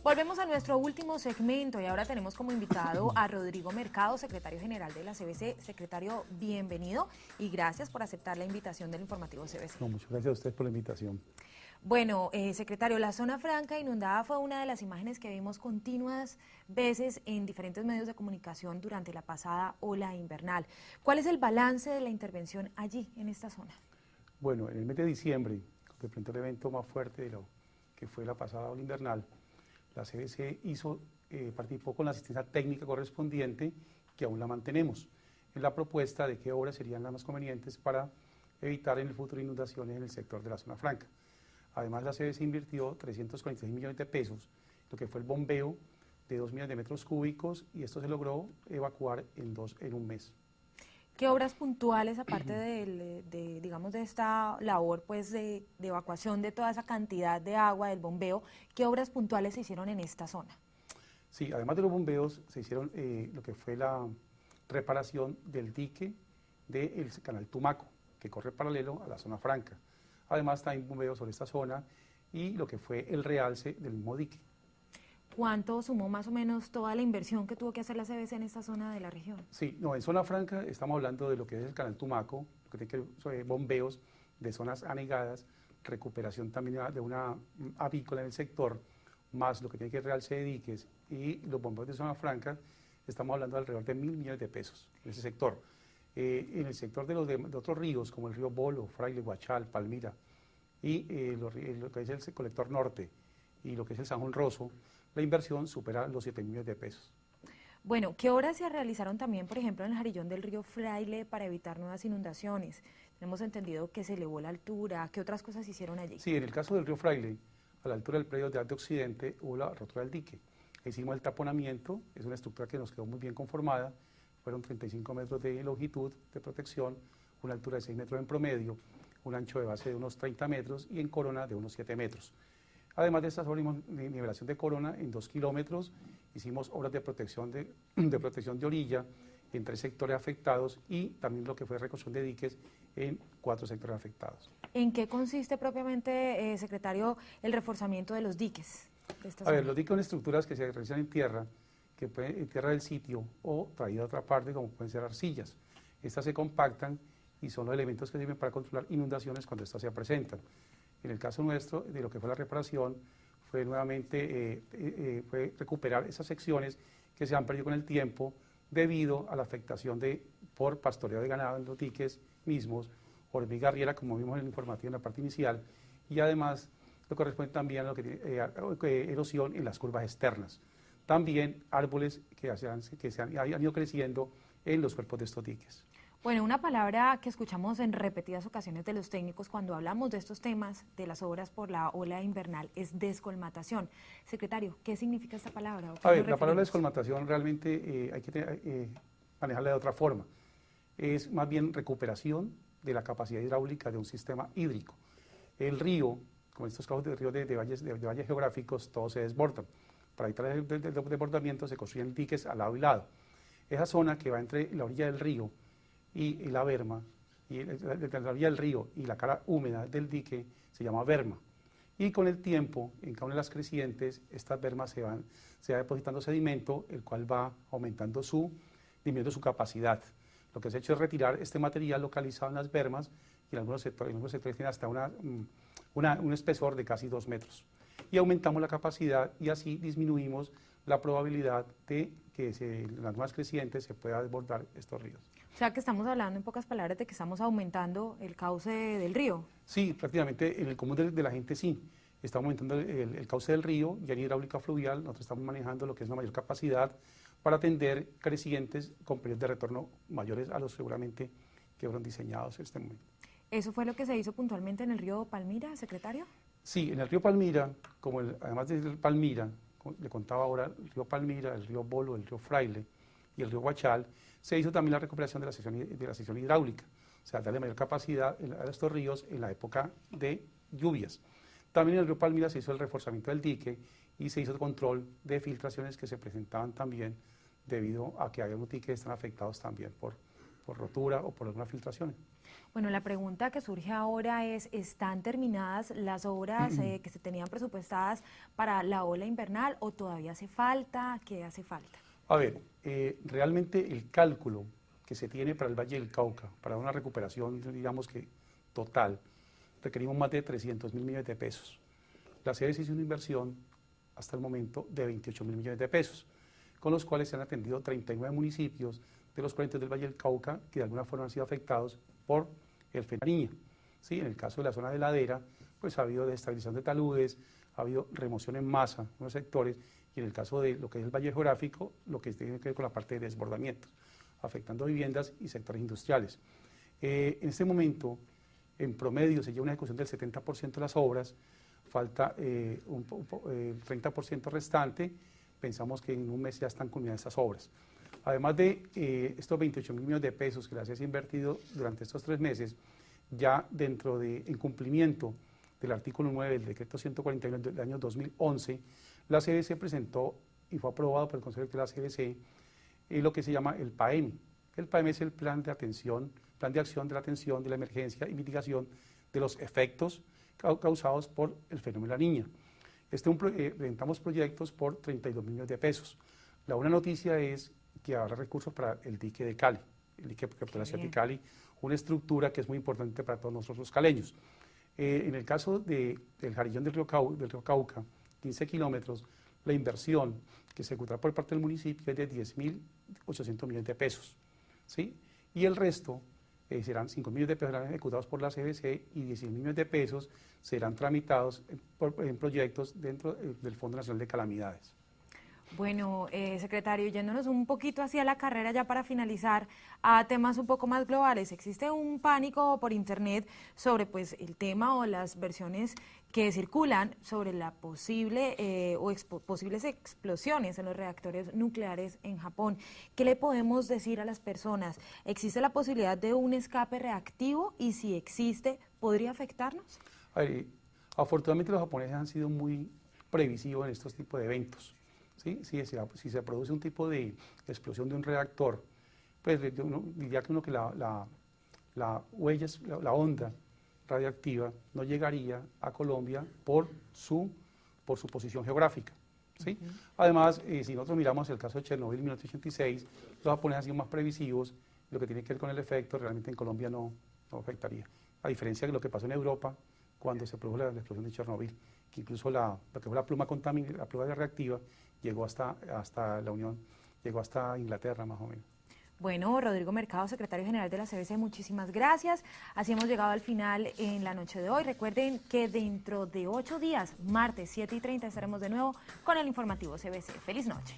Volvemos a nuestro último segmento y ahora tenemos como invitado a Rodrigo Mercado, secretario general de la CBC. Secretario, bienvenido y gracias por aceptar la invitación del informativo CBC. No, muchas gracias a usted por la invitación. Bueno, secretario, la zona franca inundada fue una de las imágenes que vimos continuas veces en diferentes medios de comunicación durante la pasada ola invernal. ¿Cuál es el balance de la intervención allí, en esta zona? Bueno, en el mes de diciembre, que frente al evento más fuerte de lo que fue la pasada ola invernal, la CBC participó con la asistencia técnica correspondiente, que aún la mantenemos, en la propuesta de qué obras serían las más convenientes para evitar en el futuro inundaciones en el sector de la zona franca. Además, la CBC invirtió 346 millones de pesos, lo que fue el bombeo de 2 millones de metros cúbicos, y esto se logró evacuar en un mes. ¿Qué obras puntuales, aparte digamos, de esta labor pues, de evacuación de toda esa cantidad de agua, del bombeo, qué obras puntuales se hicieron en esta zona? Sí, además de los bombeos, se hicieron lo que fue la reparación del dique del canal Tumaco, que corre paralelo a la zona franca. Además, también bombeos sobre esta zona y lo que fue el realce del mismo dique. ¿Cuánto sumó más o menos toda la inversión que tuvo que hacer la CBC en esta zona de la región? Sí, no, en zona franca estamos hablando de lo que es el canal Tumaco, lo que tiene que ver bombeos de zonas anegadas, recuperación también de una avícola en el sector, más lo que tiene que ver realce de diques y los bombeos de zona franca, estamos hablando de alrededor de 1.000 millones de pesos en ese sector. En el sector de otros ríos, como el río Bolo, Fraile, Guachal, Palmira, y lo que es el colector norte y lo que es el San Juan Rosso, la inversión supera los 7 millones de pesos. Bueno, ¿qué obras se realizaron también, por ejemplo, en el jarillón del río Fraile para evitar nuevas inundaciones? Tenemos entendido que se elevó la altura. ¿Qué otras cosas se hicieron allí? Sí, en el caso del río Fraile, a la altura del predio de Alto Occidente, hubo la rotura del dique. Hicimos el taponamiento, es una estructura que nos quedó muy bien conformada, fueron 35 metros de longitud de protección, una altura de 6 metros en promedio, un ancho de base de unos 30 metros y en corona de unos 7 metros. Además de estas obras, nivelación de corona en 2 kilómetros, hicimos obras de protección de orilla en 3 sectores afectados y también lo que fue reconstrucción de diques en 4 sectores afectados. ¿En qué consiste propiamente, secretario, el reforzamiento de los diques? Los diques son estructuras que se realizan en tierra, que pueden en tierra del sitio o traída a otra parte, como pueden ser arcillas. Estas se compactan y son los elementos que sirven para controlar inundaciones cuando estas se presentan. En el caso nuestro, de lo que fue la reparación, fue nuevamente fue recuperar esas secciones que se han perdido con el tiempo debido a la afectación por pastoreo de ganado en los diques mismos, hormiga arriera, como vimos en el informativo en la parte inicial, y además lo corresponde también a lo que erosión en las curvas externas. También árboles que han ido creciendo en los cuerpos de estos diques. Bueno, una palabra que escuchamos en repetidas ocasiones de los técnicos cuando hablamos de estos temas, de las obras por la ola invernal, es descolmatación. Secretario, ¿qué significa esta palabra? La palabra descolmatación realmente hay que manejarla de otra forma. Es más bien recuperación de la capacidad hidráulica de un sistema hídrico. El río, como estos casos de ríos de valles geográficos, todos se desbordan. Para evitar el desbordamiento se construyen diques al lado y lado. Esa zona que va entre la orilla del río y la berma, la orilla del río y la cara húmeda del dique se llama berma. Y con el tiempo, en cada una de las crecientes, estas bermas se va depositando sedimento, el cual va disminuyendo su capacidad. Lo que se ha hecho es retirar este material localizado en las bermas, y en algunos sectores tiene hasta un espesor de casi 2 metros. Y aumentamos la capacidad y así disminuimos la probabilidad de que en las nuevas crecientes se pueda desbordar estos ríos. O sea que estamos hablando en pocas palabras de que estamos aumentando el cauce del río. Sí, prácticamente en el común de la gente sí. Estamos aumentando el cauce del río y en hidráulica fluvial nosotros estamos manejando lo que es una mayor capacidad para atender crecientes con periodos de retorno mayores a los seguramente que fueron diseñados en este momento. ¿Eso fue lo que se hizo puntualmente en el río Palmira, secretario? Sí, en el río Palmira, además del Palmira, le contaba ahora, el río Palmira, el río Bolo, el río Fraile y el río Guachal, se hizo también la recuperación de la sección hidráulica, o sea, darle mayor capacidad a estos ríos en la época de lluvias. También en el río Palmira se hizo el reforzamiento del dique y se hizo el control de filtraciones que se presentaban también debido a que había unos diques que están afectados también por rotura o por algunas filtraciones. Bueno, la pregunta que surge ahora es, ¿están terminadas las obras que se tenían presupuestadas para la ola invernal o todavía hace falta? ¿Qué hace falta? A ver, realmente el cálculo que se tiene para el Valle del Cauca, para una recuperación, digamos que total, requerimos más de 300.000 millones de pesos. La CBC hizo una inversión hasta el momento de 28.000 millones de pesos, con los cuales se han atendido 39 municipios de los 40 del Valle del Cauca que de alguna forma han sido afectados por el fenómeno Niña. ¿Sí? En el caso de la zona de ladera, pues ha habido desestabilización de taludes, ha habido remoción en masa en los sectores, y en el caso de lo que es el valle geográfico, lo que tiene que ver con la parte de desbordamientos, afectando viviendas y sectores industriales. En este momento, en promedio, se lleva una ejecución del 70% de las obras, falta el 30% restante, pensamos que en un mes ya están culminadas estas obras. Además de estos 28.000 millones de pesos que la CBC ha invertido durante estos 3 meses, ya en cumplimiento del artículo 9 del decreto 141 del año 2011, la CBC presentó y fue aprobado por el Consejo de la CBC lo que se llama el PAEM. El PAEM es el Plan de Acción de la Atención de la Emergencia y Mitigación de los Efectos causados por el fenómeno La Niña. Presentamos proyectos por 32 millones de pesos. La buena noticia es que habrá recursos para el dique de Cali, el dique de la ciudad de Cali, una estructura que es muy importante para todos nosotros los caleños. En el caso del Jarillón del río Cauca, 15 kilómetros, la inversión que se ejecutará por parte del municipio es de 10.800 millones de pesos, ¿sí? Y el resto serán 5.000 millones de pesos serán ejecutados por la CBC y 16.000 millones de pesos serán tramitados en proyectos dentro del Fondo Nacional de Calamidades. Bueno, secretario, yéndonos un poquito hacia la carrera ya para finalizar, a temas un poco más globales. Existe un pánico por internet sobre pues el tema o las versiones que circulan sobre la posibles explosiones en los reactores nucleares en Japón. ¿Qué le podemos decir a las personas? ¿Existe la posibilidad de un escape reactivo? Y si existe, ¿podría afectarnos? Afortunadamente los japoneses han sido muy previsivos en estos tipos de eventos. ¿Sí? Si se produce un tipo de explosión de un reactor, pues diría que la onda radiactiva no llegaría a Colombia por su posición geográfica. ¿Sí? Además, si nosotros miramos el caso de Chernobyl en 1986, los japoneses han sido más previsivos, lo que tiene que ver con el efecto realmente en Colombia no afectaría. A diferencia de lo que pasó en Europa cuando se produjo la explosión de Chernobyl, que incluso lo que fue la pluma contaminada, la pluma reactiva, llegó hasta la Unión, llegó hasta Inglaterra más o menos. Bueno, Rodrigo Mercado, secretario general de la CBC, muchísimas gracias. Así hemos llegado al final en la noche de hoy. Recuerden que dentro de 8 días, martes 7:30, estaremos de nuevo con el informativo CBC. ¡Feliz noche!